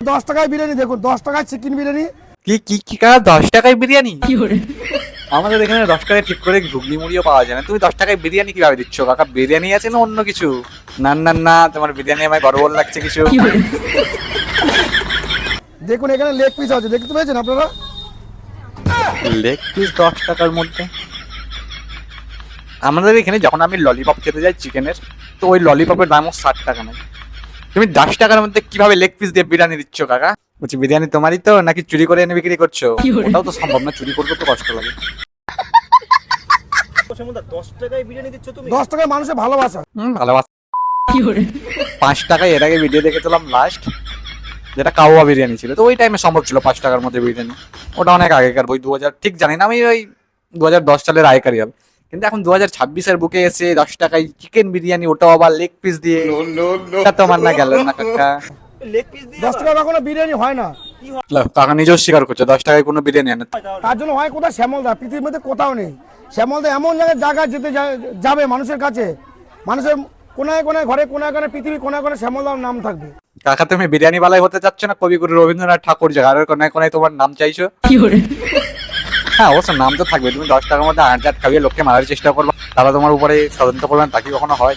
10 টাকায় বিরিয়ানি দেখুন, 10 টাকায় চিকেন বিরিয়ানি। কি কি কি কাকা 10 টাকায় বিরিয়ানি? আমাদের এখানে 10 টাকায় ঠিক করে ঘুগনি মুড়িও পাওয়া যায় না, তুমি 10 টাকায় বিরিয়ানি কিভাবে দিচ্ছ কাকা? বিরিয়ানি আছে না অন্য কিছু? না না না, তোমার বিরিয়ানি আমায় গড়বড় লাগছে কিছু। দেখুন এখানে লেগ পিস আছে, দেখতে পেয়েছেন আপনারা? লেগ পিস 10 টাকার মধ্যে? আমাদের এখানে যখন আমি ললিপপ খেতে যাই চিকেনের, তো ওই ললিপপের দামও 60 টাকা নেয়। তুমি 10 টাকার মধ্যে কিভাবে লেগ পিস দিয়ে বিরিয়ানি দিচ্ছ কাকা? বলছি বিরিয়ানি তোমারই তো, নাকি চুরি করে এনে বিক্রি করছো? ওটাও তো সম্ভব না, চুরি করতে তো কষ্ট লাগে। 10 টাকায় মানুষের ভালোবাসা। ভালোবাসা। 5 টাকায় এর আগে ভিডিও দেখেছিলাম লাস্ট, যেটা কাওয়া বিরিয়ানি ছিল, তো ওই টাইমে সম্ভব ছিল 5 টাকার মধ্যে বিরিয়ানি। ওটা অনেক আগেকার, ওই 2000 ঠিক জানি না আমি, ওই 2010 সালের আগেকারই হবে। কিন্তু এখন 2026-এর বুকে এসে 10 টাকায় চিকেন বিরিয়ানি, ওটাও আবার লেগ পিস দিয়ে, এটা তোমার না গেল না কাকা? 10 টাকায় কখনো বিরিয়ানি হয় না। কাকা নিজেও স্বীকার করছে 10 টাকায় কোনো বিরিয়ানি আনে। তার জন্য হয় কোথায় শ্যামলদা, পৃথিবীর মধ্যে কোথাও নেই। শ্যামলদা এমন জায়গায় যেতে যাবে মানুষের কাছে, মানুষের কোনায় কোনায়, ঘরে কোনায় কোনায়, পৃথিবী কোনায় কোনায় শ্যামলদার নাম থাকবে। কাকা তুমি বিরিয়ানি বালাই হতে চাচ্ছ না কবিগুরু রবীন্দ্রনাথ ঠাকুর ঘরের কোনায় কোনায় তোমার নাম চাইছো? হ্যাঁ অবশ্য নাম তো থাকবে, তুমি 10 টাকার মধ্যে 8 খাইয়ে লোককে মারার চেষ্টা করবে, তারা তোমার উপরে ষড়যন্ত্র করবেন, তা কি কখনো হয়?